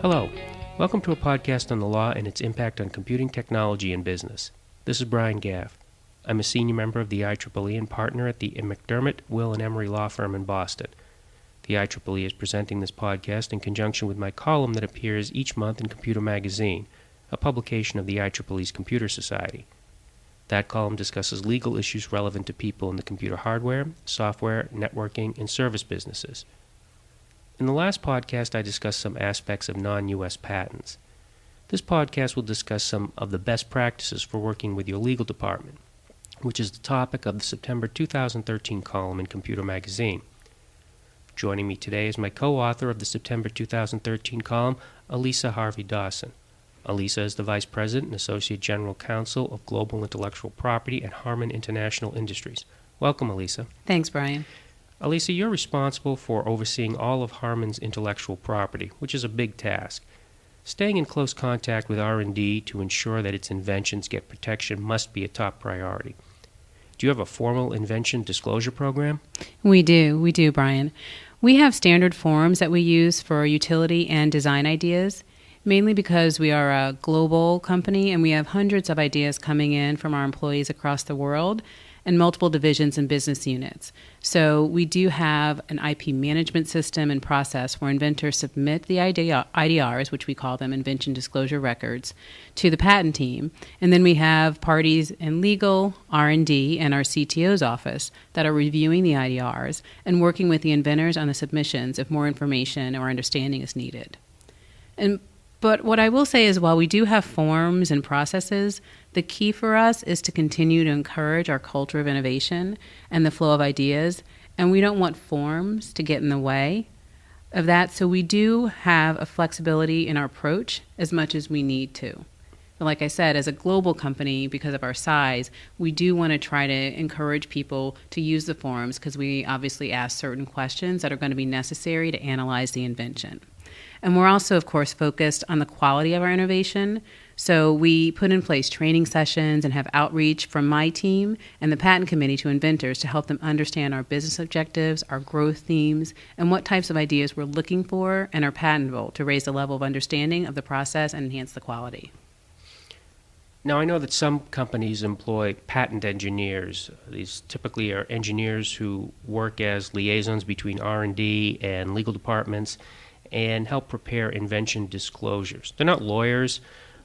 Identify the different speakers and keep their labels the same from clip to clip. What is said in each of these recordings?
Speaker 1: Hello. Welcome to a podcast on the law and its impact on computing technology and business. This is Brian Gaff. I'm a senior member of the IEEE and partner at the McDermott, Will & Emery law firm in Boston. The IEEE is presenting this podcast in conjunction with my column that appears each month in Computer Magazine, a publication of the IEEE's Computer Society. That column discusses legal issues relevant to people in the computer hardware, software, networking, and service businesses. In the last podcast, I discussed some aspects of non-U.S. patents. This podcast will discuss some of the best practices for working with your legal department, which is the topic of the September 2013 column in Computer Magazine. Joining me today is my co-author of the September 2013 column, Alyssa Harvey Dawson. Alyssa is the Vice President and Associate General Counsel of Global Intellectual Property at Harman International Industries. Welcome, Alyssa.
Speaker 2: Thanks, Brian.
Speaker 1: Alyssa, you're responsible for overseeing all of Harman's intellectual property, which is a big task. Staying in close contact with R&D to ensure that its inventions get protection must be a top priority. Do you have a formal invention disclosure program?
Speaker 2: We do, Brian. We have standard forms that we use for utility and design ideas, mainly because we are a global company and we have hundreds of ideas coming in from our employees across the world and multiple divisions and business units. So we do have an IP management system and process where inventors submit the IDRs, which we call them Invention Disclosure Records, to the patent team. And then we have parties in legal, R&D, and our CTO's office that are reviewing the IDRs and working with the inventors on the submissions if more information or understanding is needed. But what I will say is while we do have forms and processes, the key for us is to continue to encourage our culture of innovation and the flow of ideas, and we don't want forms to get in the way of that, so we do have a flexibility in our approach as much as we need to. But like I said, as a global company, because of our size, we do want to try to encourage people to use the forms because we obviously ask certain questions that are going to be necessary to analyze the invention. And we're also, of course, focused on the quality of our innovation. So we put in place training sessions and have outreach from my team and the patent committee to inventors to help them understand our business objectives, our growth themes, and what types of ideas we're looking for and are patentable to raise the level of understanding of the process and enhance the quality.
Speaker 1: Now, I know that some companies employ patent engineers. These typically are engineers who work as liaisons between R&D and legal departments and help prepare invention disclosures. They're not lawyers,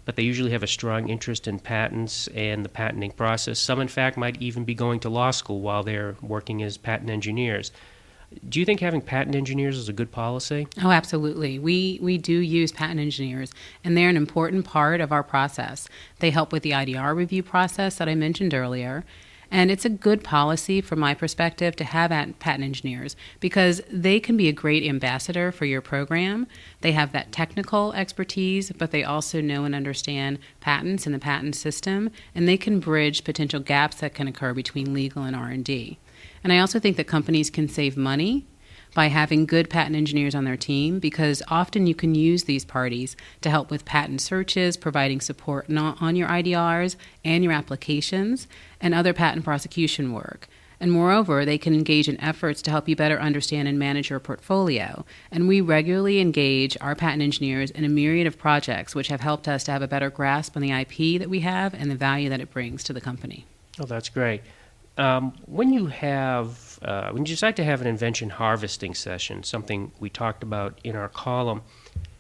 Speaker 1: but they usually have a strong interest in patents and the patenting process. Some, in fact, might even be going to law school while they're working as patent engineers. Do you think having patent engineers is a good policy?
Speaker 2: Oh, absolutely. We do use patent engineers, and they're an important part of our process. They help with the IDR review process that I mentioned earlier. And it's a good policy from my perspective to have patent engineers because they can be a great ambassador for your program. They have that technical expertise, but they also know and understand patents and the patent system, and they can bridge potential gaps that can occur between legal and R&D. And I also think that companies can save money by having good patent engineers on their team because often you can use these parties to help with patent searches, providing support on your IDRs and your applications, and other patent prosecution work. And moreover, they can engage in efforts to help you better understand and manage your portfolio. And we regularly engage our patent engineers in a myriad of projects which have helped us to have a better grasp on the IP that we have and the value that it brings to the company.
Speaker 1: Oh, that's great. When you decide to have an invention harvesting session, something we talked about in our column,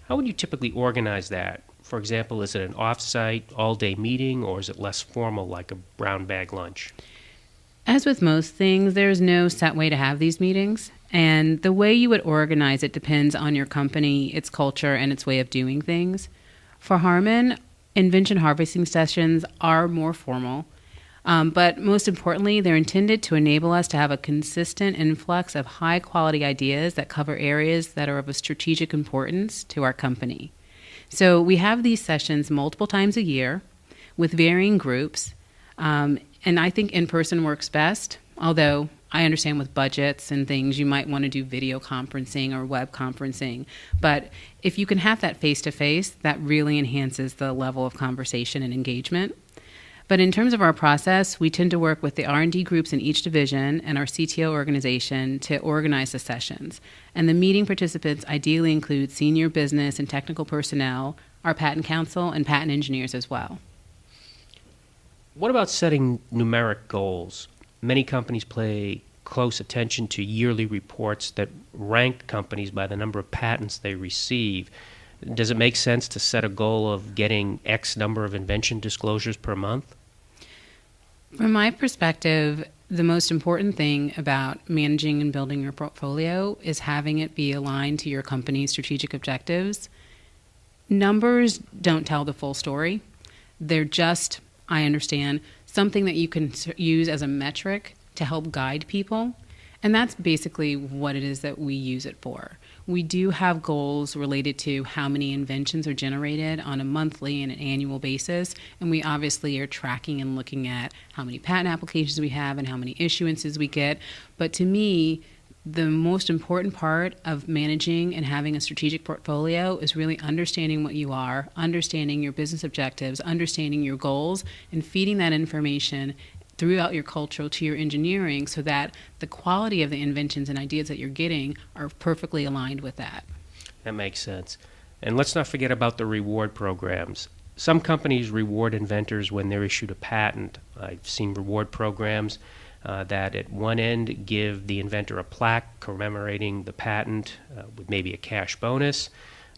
Speaker 1: how would you typically organize that? For example, is it an off-site, all-day meeting, or is it less formal, like a brown bag lunch?
Speaker 2: As with most things, there's no set way to have these meetings, and the way you would organize it depends on your company, its culture, and its way of doing things. For Harman, invention harvesting sessions are more formal. But most importantly, they're intended to enable us to have a consistent influx of high-quality ideas that cover areas that are of a strategic importance to our company. So we have these sessions multiple times a year with varying groups, and I think in-person works best, although I understand with budgets and things you might want to do video conferencing or web conferencing. But if you can have that face-to-face, that really enhances the level of conversation and engagement. But in terms of our process, we tend to work with the R&D groups in each division and our CTO organization to organize the sessions. And the meeting participants ideally include senior business and technical personnel, our patent counsel, and patent engineers as well.
Speaker 1: What about setting numeric goals? Many companies pay close attention to yearly reports that rank companies by the number of patents they receive. Does it make sense to set a goal of getting X number of invention disclosures per month?
Speaker 2: From my perspective, the most important thing about managing and building your portfolio is having it be aligned to your company's strategic objectives. Numbers don't tell the full story. They're just, I understand, something that you can use as a metric to help guide people. And that's basically what it is that we use it for. We do have goals related to how many inventions are generated on a monthly and an annual basis, and we obviously are tracking and looking at how many patent applications we have and how many issuances we get. But to me, the most important part of managing and having a strategic portfolio is really understanding what you are, understanding your business objectives, understanding your goals, and feeding that information throughout your culture to your engineering so that the quality of the inventions and ideas that you're getting are perfectly aligned with that.
Speaker 1: That makes sense. And let's not forget about the reward programs. Some companies reward inventors when they're issued a patent. I've seen reward programs that at one end give the inventor a plaque commemorating the patent with maybe a cash bonus,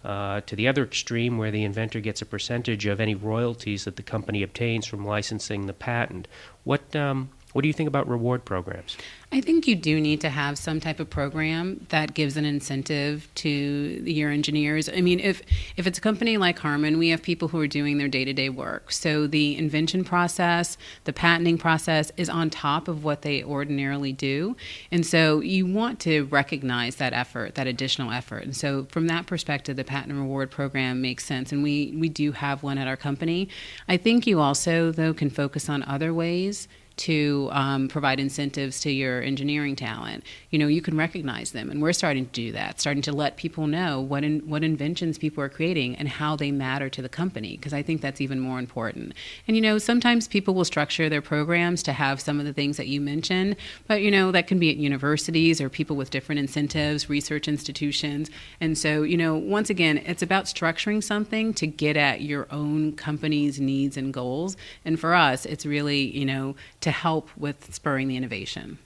Speaker 1: to the other extreme where the inventor gets a percentage of any royalties that the company obtains from licensing the patent. What do you think about reward programs?
Speaker 2: I think you do need to have some type of program that gives an incentive to your engineers. I mean, if it's a company like Harman, we have people who are doing their day-to-day work. So the invention process, the patenting process is on top of what they ordinarily do. And so you want to recognize that effort, that additional effort. And so from that perspective, the patent reward program makes sense. And we do have one at our company. I think you also, though, can focus on other ways to provide incentives to your engineering talent. You know, you can recognize them, and we're starting to do that, starting to let people know what inventions people are creating and how they matter to the company, because I think that's even more important. And, you know, sometimes people will structure their programs to have some of the things that you mentioned, but, you know, that can be at universities or people with different incentives, research institutions. And so, you know, once again, it's about structuring something to get at your own company's needs and goals. And for us, it's really, you know, to help with spurring the innovation.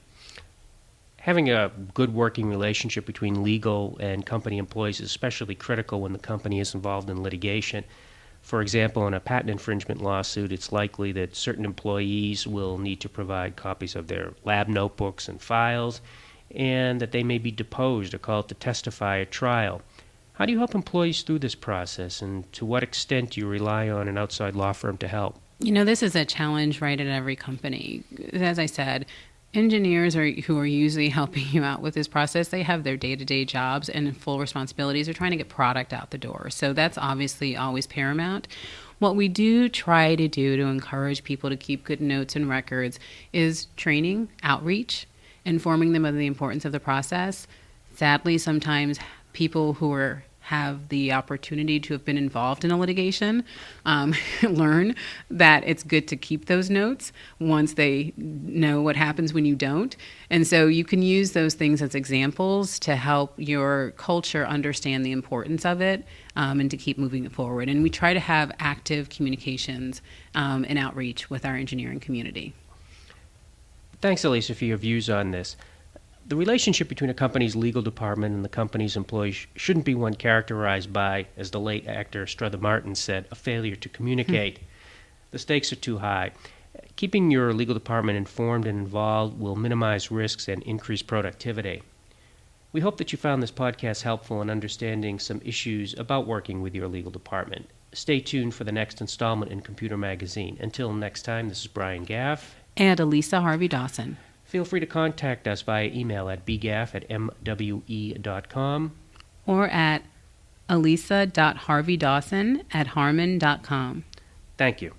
Speaker 1: Having a good working relationship between legal and company employees is especially critical when the company is involved in litigation. For example, in a patent infringement lawsuit, it's likely that certain employees will need to provide copies of their lab notebooks and files, and that they may be deposed or called to testify at trial. How do you help employees through this process, and to what extent do you rely on an outside law firm to help?
Speaker 2: You know, this is a challenge right at every company. As I said, engineers who are usually helping you out with this process, they have their day-to-day jobs and full responsibilities. They're trying to get product out the door. So that's obviously always paramount. What we do try to do to encourage people to keep good notes and records is training, outreach, informing them of the importance of the process. Sadly, sometimes people who have the opportunity to have been involved in a litigation learn that it's good to keep those notes once they know what happens when you don't. And so you can use those things as examples to help your culture understand the importance of it and to keep moving it forward. And we try to have active communications and outreach with our engineering community.
Speaker 1: Thanks, Alyssa, for your views on this. The relationship between a company's legal department and the company's employees shouldn't be one characterized by, as the late actor Strother Martin said, a failure to communicate. The stakes are too high. Keeping your legal department informed and involved will minimize risks and increase productivity. We hope that you found this podcast helpful in understanding some issues about working with your legal department. Stay tuned for the next installment in Computer Magazine. Until next time, this is Brian Gaff.
Speaker 2: And Alyssa Harvey Dawson.
Speaker 1: Feel free to contact us via email at bgaff@mwe.com
Speaker 2: or at alyssa.harveydawson@harman.com.
Speaker 1: Thank you.